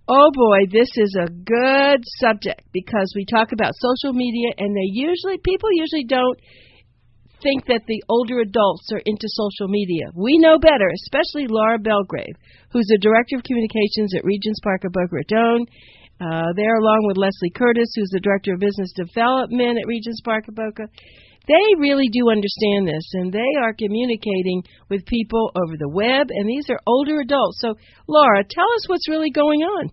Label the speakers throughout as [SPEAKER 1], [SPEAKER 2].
[SPEAKER 1] Oh boy, this is a good subject because we talk about social media and people usually don't think that the older adults are into social media. We know better, especially Laura Belgrave, who's the Director of Communications at Regents Park of Boca Raton. There, along with Leslie Curtis, who's the Director of Business Development at Regents Park of Boca. They really do understand this, and they are communicating with people over the web, and these are older adults. So, Laura, tell us what's really going on.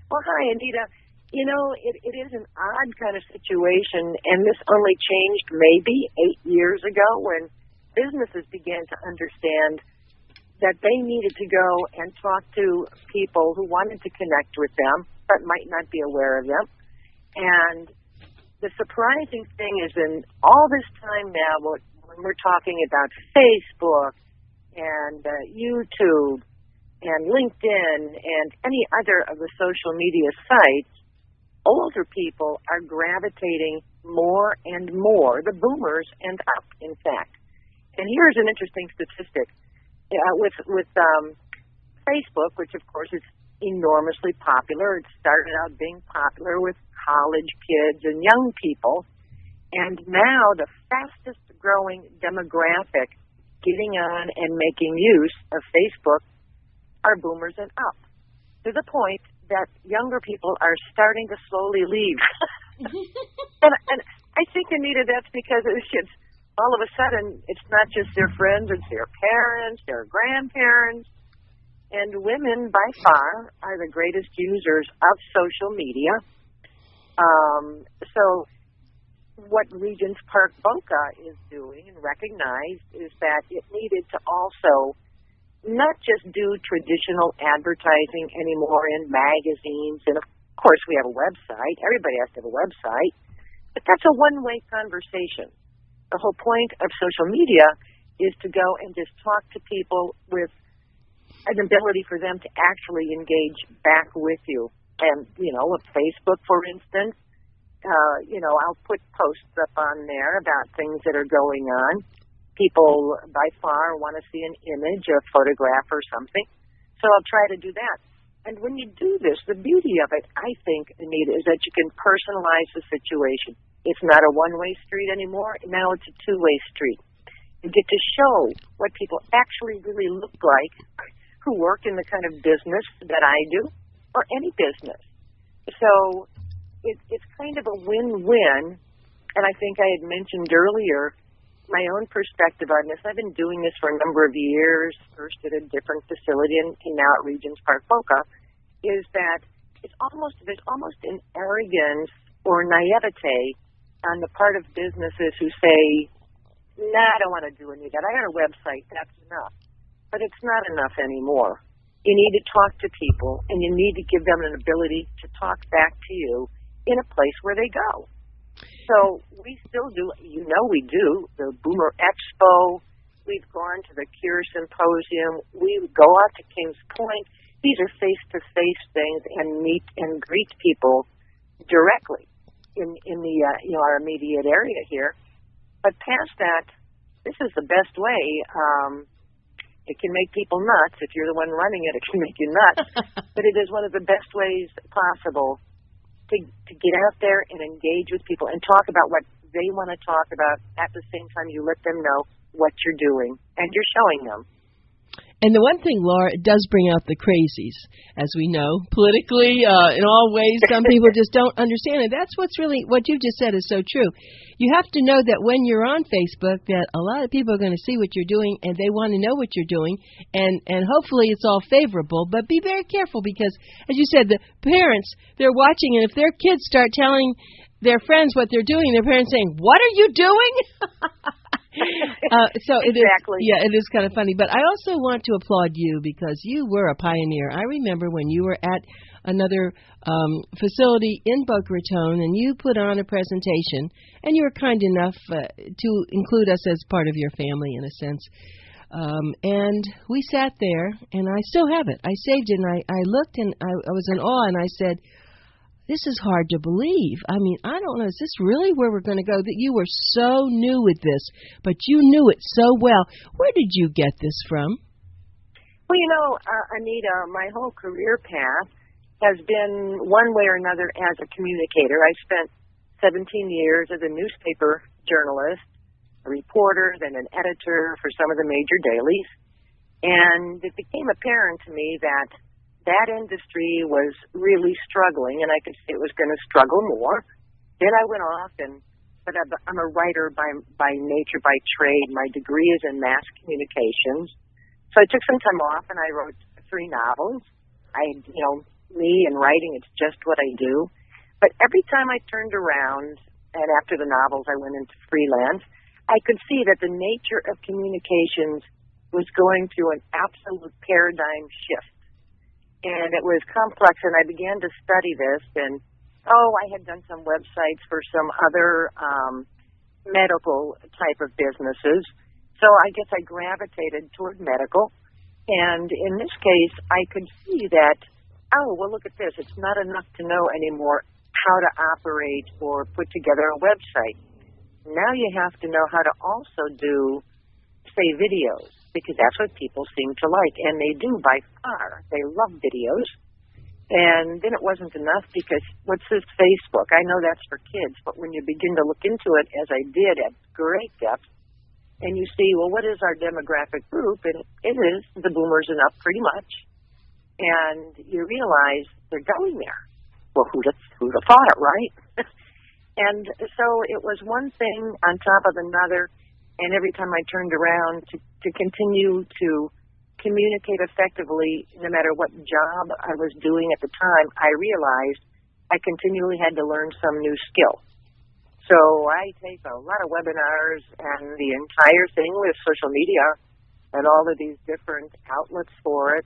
[SPEAKER 2] Well, hi, Anita. You know, it is an odd kind of situation, and this only changed maybe 8 years ago when businesses began to understand that they needed to go and talk to people who wanted to connect with them but might not be aware of them. And the surprising thing is in all this time now, when we're talking about Facebook and YouTube and LinkedIn and any other of the social media sites, older people are gravitating more and more, the boomers and up, in fact. And here's an interesting statistic. With Facebook, which of course is enormously popular, it started out being popular with college kids and young people, and now the fastest growing demographic getting on and making use of Facebook are boomers and up, to the point that younger people are starting to slowly leave. and I think, Anita, that's because it's all of a sudden it's not just their friends, it's their parents, their grandparents, and women by far are the greatest users of social media. So what Regents Park Boca is doing and recognized is that it needed to also not just do traditional advertising anymore in magazines, and of course we have a website. Everybody has to have a website, but that's a one-way conversation. The whole point of social media is to go and just talk to people with an ability for them to actually engage back with you. And, with Facebook, for instance, I'll put posts up on there about things that are going on. People by far want to see an image, a photograph or something. So I'll try to do that. And when you do this, the beauty of it, I think, Anita, is that you can personalize the situation. It's not a one-way street anymore. Now it's a two-way street. You get to show what people actually really look like who work in the kind of business that I do or any business. So it's kind of a win-win. And I think I had mentioned earlier my own perspective on this. I've been doing this for a number of years, first at a different facility and now at Regents Park Boca, is that there's almost an arrogance or naivete on the part of businesses who say, nah, I don't want to do any of that. I got a website, that's enough. But it's not enough anymore. You need to talk to people, and you need to give them an ability to talk back to you in a place where they go. So we still do, we do, the Boomer Expo. We've gone to the Cure Symposium. We go out to Kings Point. These are face-to-face things and meet and greet people directly in the our immediate area here. But past that, this is the best way. It can make people nuts. If you're the one running it, it can make you nuts. But it is one of the best ways possible to get out there and engage with people and talk about what they want to talk about. At the same time, you let them know what you're doing, and you're showing them.
[SPEAKER 1] And the one thing, Laura, it does bring out the crazies, as we know, politically, in all ways. Some people just don't understand it. That's what you just said is so true. You have to know that when you're on Facebook, that a lot of people are going to see what you're doing, and they want to know what you're doing, and hopefully it's all favorable. But be very careful because, as you said, the parents, they're watching, and if their kids start telling their friends what they're doing, their parents saying, "What are you doing?" So
[SPEAKER 2] exactly.
[SPEAKER 1] It is kind of funny. But I also want to applaud you because you were a pioneer. I remember when you were at another facility in Boca Raton and you put on a presentation, and you were kind enough to include us as part of your family in a sense. And we sat there, and I still have it. I saved it, and I looked, and I was in awe, and I said, this is hard to believe. I mean, I don't know, is this really where we're going to go? That you were so new with this, but you knew it so well. Where did you get this from?
[SPEAKER 2] Well, Anita, my whole career path has been one way or another as a communicator. I spent 17 years as a newspaper journalist, a reporter, then an editor for some of the major dailies. And it became apparent to me that that industry was really struggling, and I could see it was going to struggle more. Then I went off, but I'm a writer by nature, by trade. My degree is in mass communications. So I took some time off, and I wrote 3 novels. Me and writing, it's just what I do. But every time I turned around, and after the novels I went into freelance, I could see that the nature of communications was going through an absolute paradigm shift. And it was complex, and I began to study this, and I had done some websites for some other medical type of businesses. So I guess I gravitated toward medical. And in this case, I could see that, look at this. It's not enough to know anymore how to operate or put together a website. Now you have to know how to also do, say, videos, because that's what people seem to like, and they do by far. They love videos. And then it wasn't enough because what's this Facebook? I know that's for kids, but when you begin to look into it, as I did at great depth, and you see, well, what is our demographic group? And it is the boomers and up pretty much. And you realize they're going there. Well, who'd have thought it, right? And so it was one thing on top of another, and every time I turned around to continue to communicate effectively, no matter what job I was doing at the time, I realized I continually had to learn some new skill. So I take a lot of webinars, and the entire thing with social media and all of these different outlets for it,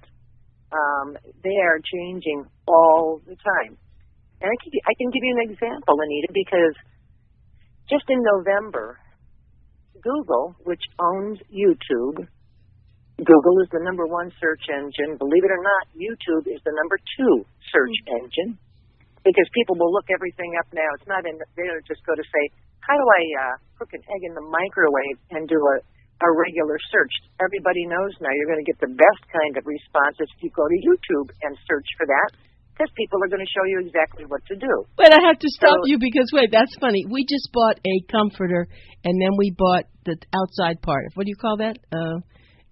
[SPEAKER 2] they are changing all the time. And I can give you an example, Anita, because just in November, Google, which owns YouTube, Google is the number 1 search engine. Believe it or not, YouTube is the number 2 search engine, because people will look everything up now. It's not they don't just go to say, how do I cook an egg in the microwave and do a regular search. Everybody knows now you're going to get the best kind of responses if you go to YouTube and search for that, because people are going to show you exactly what to do.
[SPEAKER 1] But I have to stop you because, wait, that's funny. We just bought a comforter, and then we bought the outside part. What do you call that?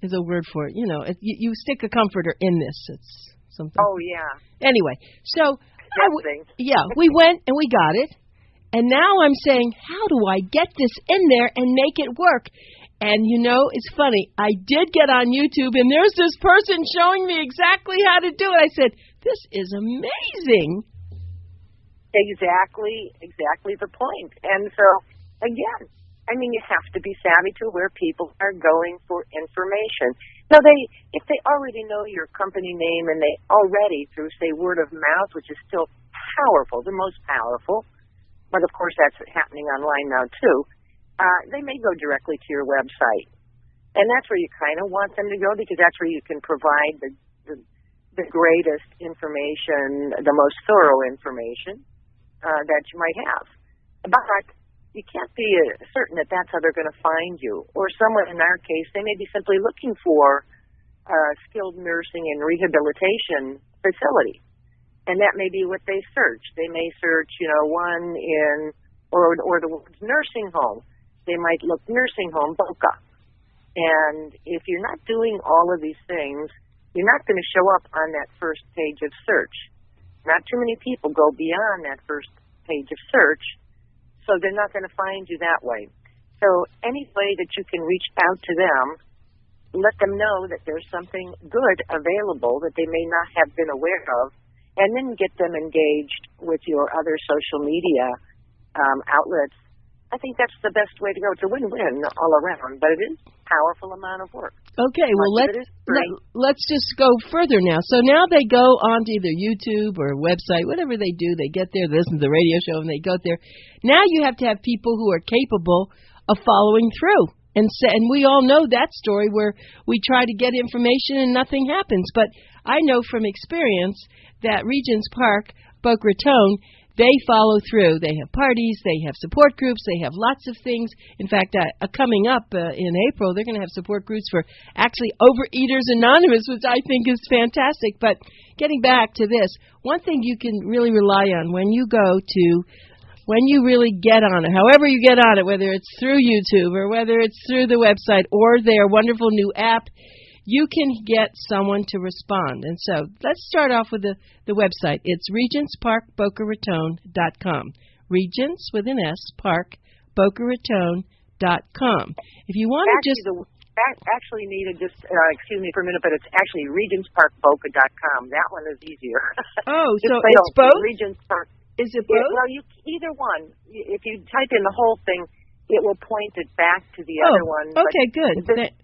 [SPEAKER 1] Is a word for it. You stick a comforter in this. It's something.
[SPEAKER 2] Oh, yeah.
[SPEAKER 1] Anyway, so, we went and we got it. And now I'm saying, how do I get this in there and make it work? And, it's funny. I did get on YouTube, and there's this person showing me exactly how to do it. I said, this is amazing.
[SPEAKER 2] Exactly the point. And so, again, you have to be savvy to where people are going for information. Now, if they already know your company name, and they already, through, say, word of mouth, which is still powerful, the most powerful, but of course that's happening online now too, they may go directly to your website. And that's where you kind of want them to go, because that's where you can provide the greatest information, the most thorough information that you might have. But you can't be certain that that's how they're going to find you. Or someone, in our case, they may be simply looking for a skilled nursing and rehabilitation facility. And that may be what they search. They may search, one in, or the words nursing home. They might look nursing home, Boca. And if you're not doing all of these things, you're not going to show up on that first page of search. Not too many people go beyond that first page of search, so they're not going to find you that way. So any way that you can reach out to them, let them know that there's something good available that they may not have been aware of, and then get them engaged with your other social media outlets. I think that's the best way to go. It's a win-win all around, but it is a powerful amount of work.
[SPEAKER 1] Okay, well, let's just go further now. So now they go on to either YouTube or a website, whatever they do. They get there, they listen to the radio show, and they go there. Now you have to have people who are capable of following through. And we all know that story where we try to get information and nothing happens. But I know from experience that Regents Park, Boca Raton, they follow through. They have parties, they have support groups, they have lots of things. In fact, coming up in April, they're going to have support groups for actually Overeaters Anonymous, which I think is fantastic. But getting back to this, one thing you can really rely on when you really get on it, however you get on it, whether it's through YouTube or whether it's through the website or their wonderful new app, you can get someone to respond. And so let's start off with the website. It's regentsparkbocaraton.com. Regents with an S, Park, BocaRaton.com. If you want to just...
[SPEAKER 2] Actually, Nita, just excuse me for a minute, but it's actually regentsparkboca.com. That one is easier.
[SPEAKER 1] Oh, so it's both?
[SPEAKER 2] Regents Park.
[SPEAKER 1] Is it both?
[SPEAKER 2] Well, either one. If you type in the whole thing, it will point it back to the other one.
[SPEAKER 1] Okay, good.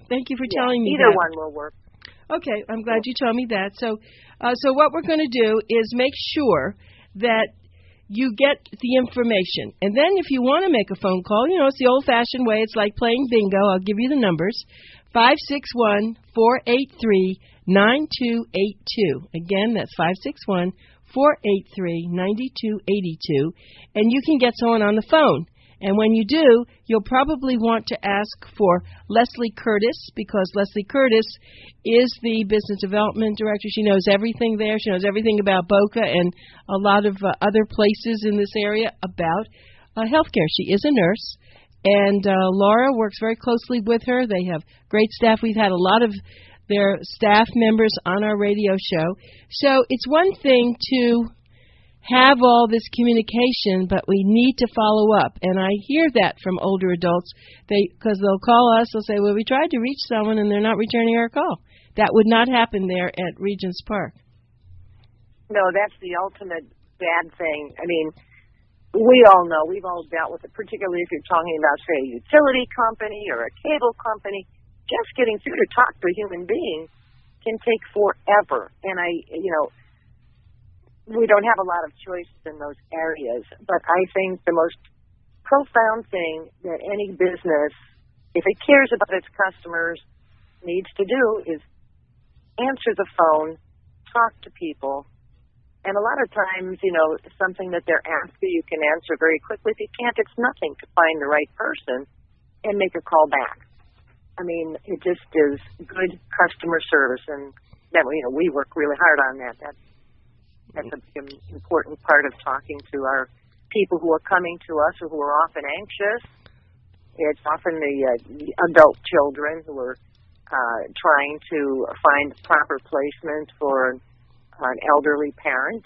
[SPEAKER 1] Thank you for telling me
[SPEAKER 2] either
[SPEAKER 1] that.
[SPEAKER 2] One will work.
[SPEAKER 1] Okay, I'm glad you told me that. So what we're going to do is make sure that you get the information. And then if you want to make a phone call, it's the old-fashioned way. It's like playing bingo. I'll give you the numbers. 561-483-9282. Again, that's 561-483-9282. And you can get someone on the phone. And when you do, you'll probably want to ask for Leslie Curtis, because Leslie Curtis is the business development director. She knows everything there. She knows everything about Boca and a lot of other places in this area about healthcare. She is a nurse, and Laura works very closely with her. They have great staff. We've had a lot of their staff members on our radio show. So it's one thing to have all this communication, but we need to follow up. And I hear that from older adults, because they'll call us, they'll say, well, we tried to reach someone and they're not returning our call. That would not happen there at Regents Park.
[SPEAKER 2] No, that's the ultimate bad thing. I mean, we all know, we've all dealt with it, particularly if you're talking about, say, a utility company or a cable company. Just getting through to talk to a human being can take forever. And we don't have a lot of choices in those areas, but I think the most profound thing that any business, if it cares about its customers, needs to do is answer the phone, talk to people, and a lot of times, something that they're asking you can answer very quickly. If you can't, it's nothing to find the right person and make a call back. I mean, it just is good customer service, and that we work really hard on that. That's an important part of talking to our people who are coming to us or who are often anxious. It's often the adult children who are trying to find proper placement for an elderly parent.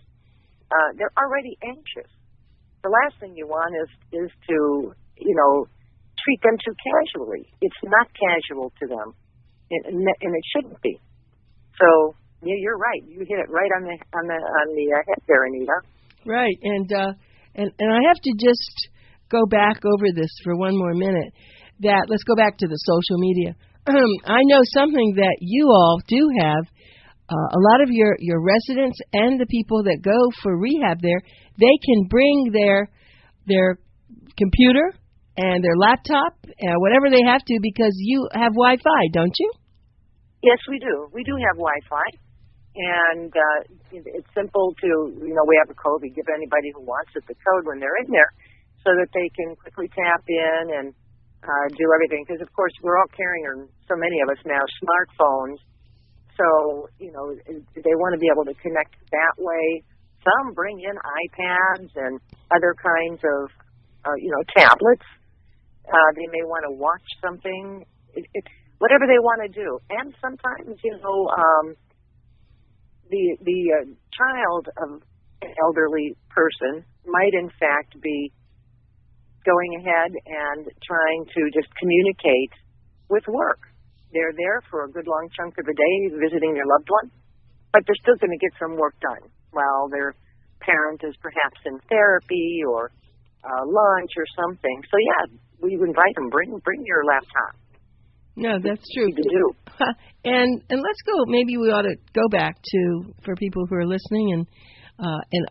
[SPEAKER 2] They're already anxious. The last thing you want is to, treat them too casually. It's not casual to them, and it shouldn't be. So, yeah, you're right. You hit it right on the head there, Anita. Right,
[SPEAKER 1] and I have to just go back over this for one more minute. Let's go back to the social media. I know something that you all do have. A lot of your residents and the people that go for rehab there, they can bring their computer and their laptop, whatever they have to, because you have Wi-Fi, don't you?
[SPEAKER 2] Yes, we do. We do have Wi-Fi. And it's simple to, we have a code. We give anybody who wants it the code when they're in there so that they can quickly tap in and do everything. Because, of course, we're all carrying, or so many of us now, smartphones. So, they want to be able to connect that way. Some bring in iPads and other kinds of, tablets. They may want to watch something, whatever they want to do. And sometimes, the child of an elderly person might, in fact, be going ahead and trying to just communicate with work. They're there for a good long chunk of the day visiting their loved one, but they're still going to get some work done while their parent is perhaps in therapy or lunch or something. So, yeah, we invite them, bring your laptop.
[SPEAKER 1] No, that's true.
[SPEAKER 2] To do.
[SPEAKER 1] And let's go. Maybe we ought to go back to, for people who are listening and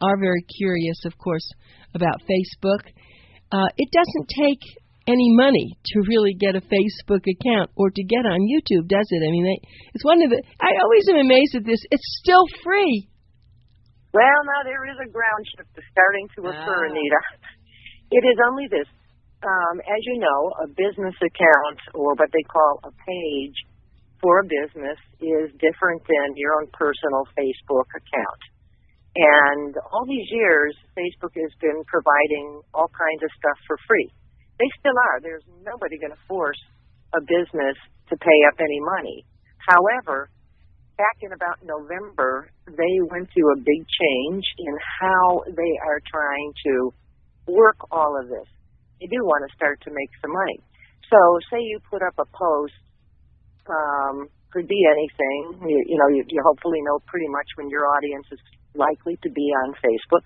[SPEAKER 1] are very curious, of course, about Facebook. It doesn't take any money to really get a Facebook account or to get on YouTube, does it? I mean, it's one of the. I always am amazed at this. It's still free.
[SPEAKER 2] Well, now there is a ground shift starting to occur, Anita. It is only this. As you know, a business account, or what they call a page for a business, is different than your own personal Facebook account. And all these years, Facebook has been providing all kinds of stuff for free. They still are. There's nobody going to force a business to pay up any money. However, back in about November, they went through a big change in how they are trying to work all of this. They do want to start to make some money. So say you put up a post, could be anything. You hopefully know pretty much when your audience is likely to be on Facebook.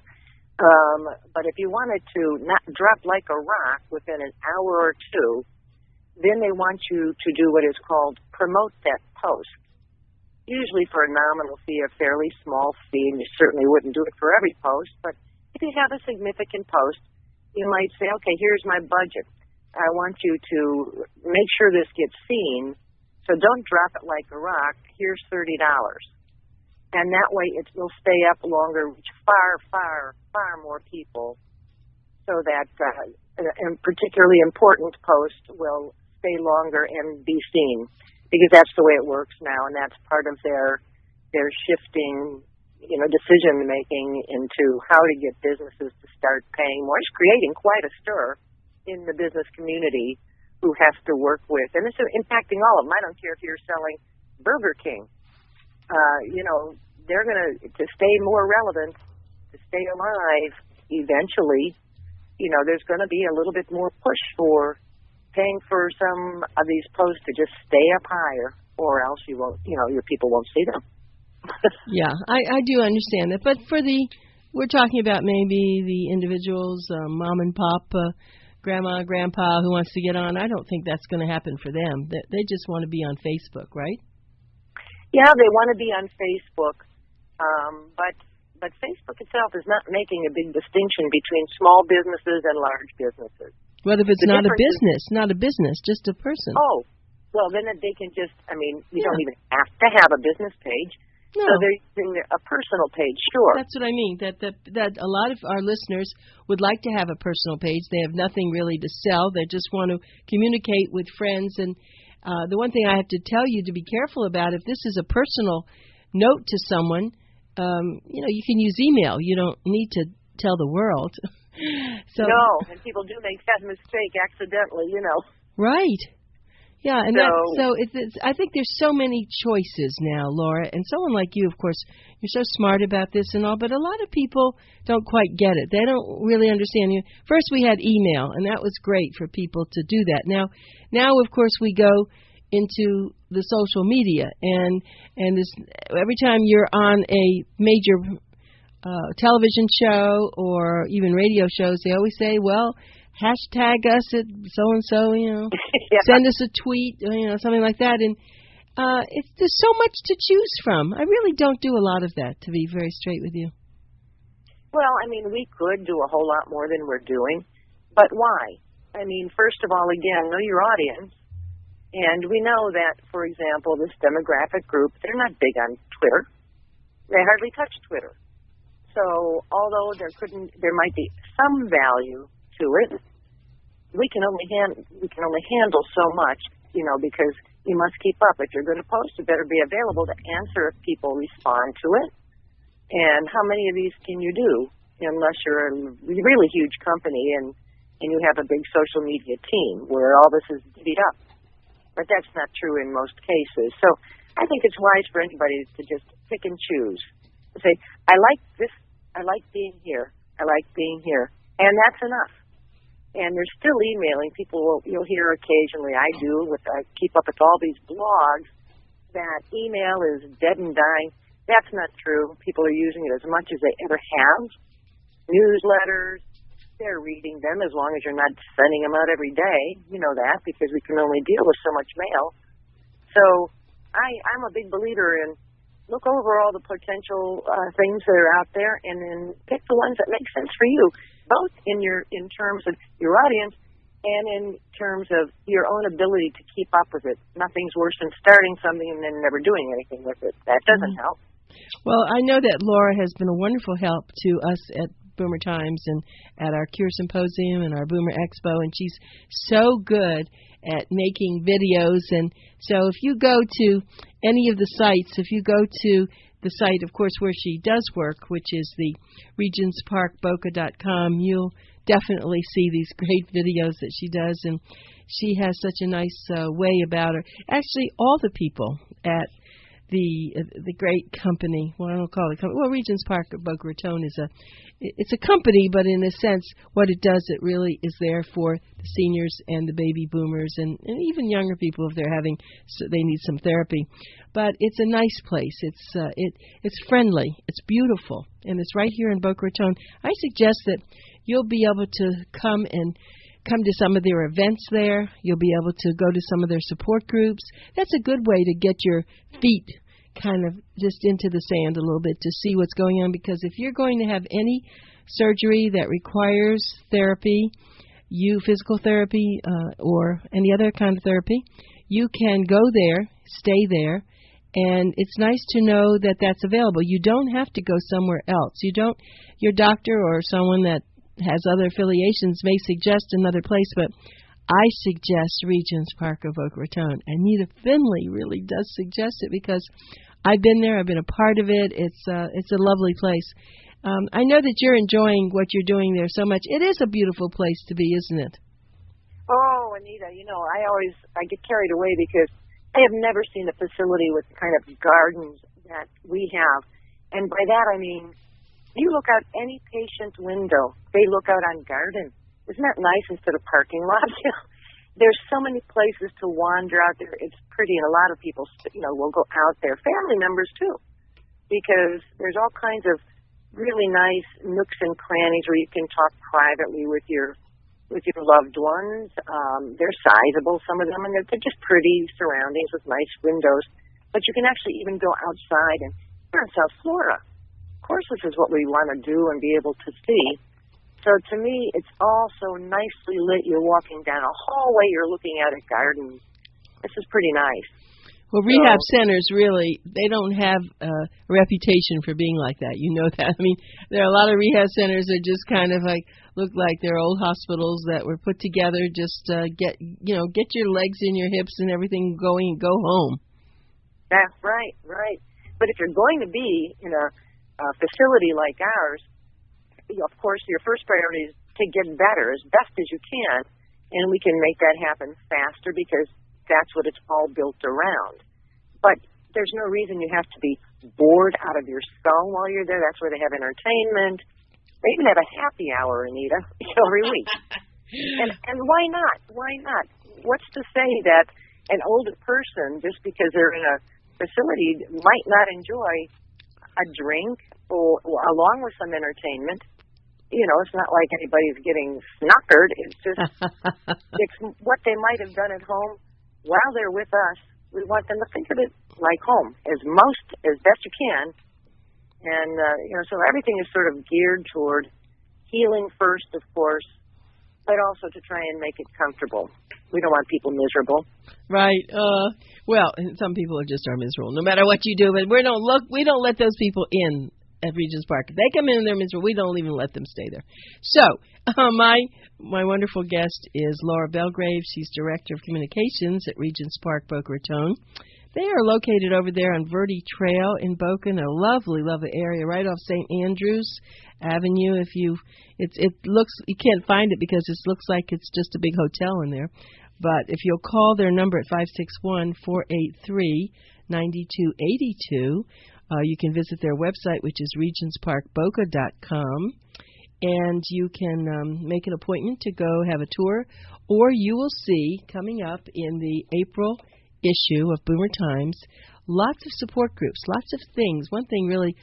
[SPEAKER 2] But if you wanted to not drop like a rock within an hour or two, then they want you to do what is called promote that post. Usually for a nominal fee, a fairly small fee, and you certainly wouldn't do it for every post, but if you have a significant post, you might say, okay, here's my budget. I want you to make sure this gets seen, so don't drop it like a rock. Here's $30. And that way it will stay up longer, reach far more people, so that a particularly important post will stay longer and be seen, because that's the way it works now, and that's part of their shifting decision making into how to get businesses to start paying more. It's creating quite a stir in the business community who has to work with, and it's impacting all of them. I don't care if you're selling Burger King. They're going to stay more relevant, to stay alive eventually. There's going to be a little bit more push for paying for some of these posts to just stay up higher, or else you won't, your people won't see them.
[SPEAKER 1] Yeah, I do understand that. But we're talking about maybe the individuals, mom and pop, grandma, grandpa who wants to get on. I don't think that's going to happen for them. They just want to be on Facebook, right?
[SPEAKER 2] Yeah, they want to be on Facebook. But Facebook itself is not making a big distinction between small businesses and large businesses.
[SPEAKER 1] What if it's not a business, just a person?
[SPEAKER 2] Oh, well, then they can just, you don't even have to have a business page. No. So they're using a personal page, sure.
[SPEAKER 1] That's what I mean, that a lot of our listeners would like to have a personal page. They have nothing really to sell. They just want to communicate with friends. And the one thing I have to tell you to be careful about, if this is a personal note to someone, you can use email. You don't need to tell the world.
[SPEAKER 2] No, and people do make that mistake accidentally,
[SPEAKER 1] Right. Yeah, and so it's I think there's so many choices now, Laura, and someone like you, of course, you're so smart about this and all, but a lot of people don't quite get it. They don't really understand you. First we had email, and that was great for people to do that. Now of course we go into the social media, and this, every time you're on a major television show or even radio shows, they always say, well, hashtag us at so-and-so, send us a tweet, something like that. And there's so much to choose from. I really don't do a lot of that, to be very straight with you.
[SPEAKER 2] Well, we could do a whole lot more than we're doing, but why? First of all, again, know your audience. And we know that, for example, this demographic group, they're not big on Twitter. They hardly touch Twitter. So although there might be some value to it, we can only handle so much, because you must keep up. If you're going to post, you better be available to answer if people respond to it. And how many of these can you do, unless you're a really huge company and you have a big social media team where all this is divvied up? But that's not true in most cases. So I think it's wise for anybody to just pick and choose. Say, I like this, I like being here, I like being here. And that's enough. And they're still emailing. You'll hear occasionally, I keep up with all these blogs, that email is dead and dying. That's not true. People are using it as much as they ever have. Newsletters, they're reading them as long as you're not sending them out every day. You know that, because we can only deal with so much mail. So I'm a big believer in look over all the potential things that are out there, and then pick the ones that make sense for you, both in terms of your audience and in terms of your own ability to keep up with it. Nothing's worse than starting something and then never doing anything with it. That doesn't help.
[SPEAKER 1] Well, I know that Laura has been a wonderful help to us at Boomer Times and at our Cure Symposium and our Boomer Expo, and she's so good at making videos. And so if you go to any of the sites, if you go to the site, of course, where she does work, which is the regentsparkboca.com, you'll definitely see these great videos that she does, and she has such a nice way about her. Actually, all the people at the great company, well, I don't call it a company. Well, Regents Park at Boca Raton it's a company, but in a sense, what it does, it really is there for the seniors and the baby boomers and even younger people if they need some therapy. But it's a nice place. It's friendly. It's beautiful, and it's right here in Boca Raton. I suggest that you'll be able to come to some of their events there. You'll be able to go to some of their support groups. That's a good way to get your feet kind of just into the sand a little bit to see what's going on, because if you're going to have any surgery that requires therapy, physical therapy or any other kind of therapy, you can go there, stay there, and it's nice to know that that's available. You don't have to go somewhere else. Your doctor or someone that has other affiliations may suggest another place, but I suggest Regents Park of Boca Raton. Anita Finley really does suggest it because I've been there. I've been a part of it. It's a lovely place. I know that you're enjoying what you're doing there so much. It is a beautiful place to be, isn't it?
[SPEAKER 2] Oh, Anita, I get carried away because I have never seen a facility with the kind of gardens that we have. And by that I mean, you look out any patient's window, they look out on garden. Isn't that nice instead of parking lots? There's so many places to wander out there. It's pretty, and a lot of people, will go out there. Family members too, because there's all kinds of really nice nooks and crannies where you can talk privately with your loved ones. They're sizable, some of them, and they're just pretty surroundings with nice windows. But you can actually even go outside, and we're in South Florida. Of course, this is what we want to do and be able to see. So to me, it's all so nicely lit. You're walking down a hallway, you're looking at a garden. This is pretty nice.
[SPEAKER 1] Well, rehab centers really, they don't have a reputation for being like that. You know that. I mean, there are a lot of rehab centers that just kind of look like they're old hospitals that were put together just get your legs in your hips and everything going and go home.
[SPEAKER 2] That's right. But if you're going to be in a facility like ours, of course, your first priority is to get better as best as you can, and we can make that happen faster because that's what it's all built around. But there's no reason you have to be bored out of your skull while you're there. That's where they have entertainment. They even have a happy hour, Anita, every week. And why not? Why not? What's to say that an older person, just because they're in a facility, might not enjoy a drink or along with some entertainment? It's not like anybody's getting snookered. It's just it's what they might have done at home while they're with us. We want them to think of it like home as best you can. And, so everything is sort of geared toward healing first, of course, but also to try and make it comfortable. We don't want people miserable.
[SPEAKER 1] Right. Well, some people are miserable no matter what you do, but we don't let those people in at Regents Park. If they come in and they're miserable, we don't even let them stay there. So, my wonderful guest is Laura Belgrave. She's Director of Communications at Regents Park, Boca Raton. They are located over there on Verde Trail in Boca, in a lovely, lovely area right off St. Andrews Avenue. It looks, you can't find it because it looks like it's just a big hotel in there. But if you'll call their number at 561-483-9282, you can visit their website, which is regentsparkboca.com, and you can make an appointment to go have a tour, or you will see coming up in the April issue of Boomer Times lots of support groups, lots of things. One thing really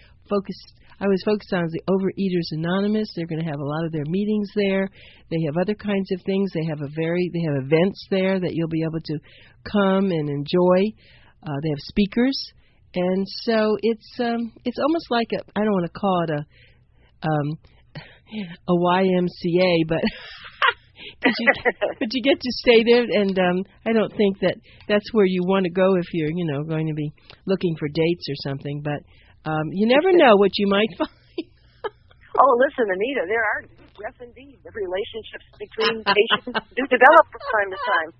[SPEAKER 1] I was focused on is the Overeaters Anonymous. They're going to have a lot of their meetings there. They have other kinds of things. They have events there that you'll be able to come and enjoy. They have speakers. And so it's almost like I don't want to call it a YMCA, but but you get to stay there, and I don't think that's where you want to go if you're going to be looking for dates or something. But You never know what you might find.
[SPEAKER 2] Oh, listen, Anita, there are, yes, indeed, the relationships between patients do develop from time to time.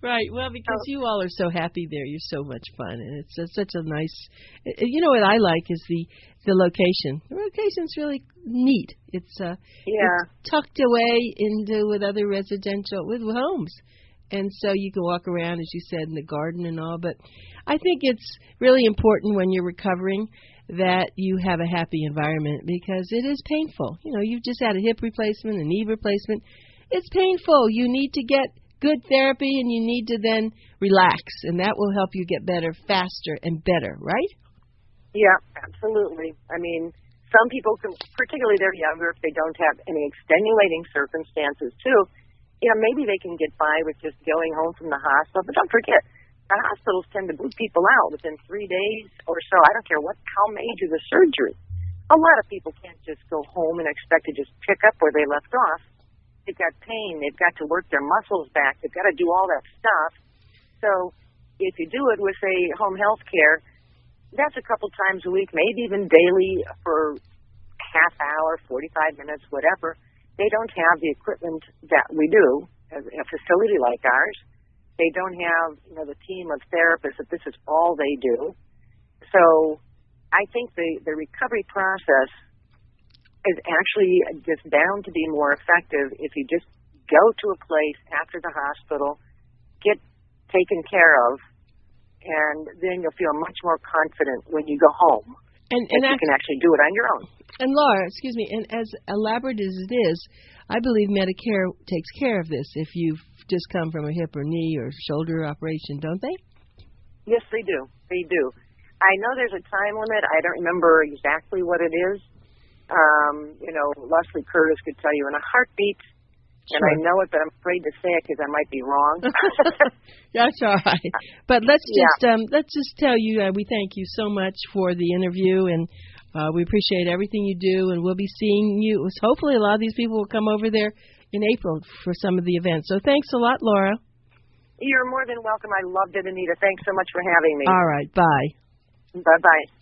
[SPEAKER 1] Right. Well, because you all are so happy there, you're so much fun, and it's such a nice. You know what I like is the location. The location's really neat. It's tucked away into with other residential with homes, and so you can walk around, as you said, in the garden and all. But I think it's really important when you're recovering that you have a happy environment, because it is painful. You know, you've just had a hip replacement, a knee replacement. It's painful. You need to get good therapy, and you need to then relax, and that will help you get better faster and better, right?
[SPEAKER 2] Yeah, absolutely. I mean, some people, particularly they're younger, if they don't have any extenuating circumstances too, you know, maybe they can get by with just going home from the hospital. But don't forget, the hospitals tend to boot people out within 3 days or so. I don't care how major the surgery. A lot of people can't just go home and expect to just pick up where they left off. They've got pain. They've got to work their muscles back. They've got to do all that stuff. So if you do it with, say, home health care, that's a couple times a week, maybe even daily for half hour, 45 minutes, whatever. They don't have the equipment that we do as a facility like ours. They don't have, you know, the team of therapists that this is all they do. So I think the recovery process is actually just bound to be more effective if you just go to a place after the hospital, get taken care of, and then you'll feel much more confident when you go home. And you can actually do it on your own.
[SPEAKER 1] And Laura, excuse me, and as elaborate as it is, I believe Medicare takes care of this if you've just come from a hip or knee or shoulder operation, don't they?
[SPEAKER 2] Yes, they do. They do. I know there's a time limit. I don't remember exactly what it is. You know, Leslie Curtis could tell you in a heartbeat, and I know it, but I'm afraid to say it because I might be wrong.
[SPEAKER 1] That's all right. But let's just tell you we thank you so much for the interview, and we appreciate everything you do, and we'll be seeing you. Hopefully, a lot of these people will come over there in April for some of the events. So thanks a lot, Laura.
[SPEAKER 2] You're more than welcome. I loved it, Anita. Thanks so much for having me.
[SPEAKER 1] All right. Bye.
[SPEAKER 2] Bye-bye.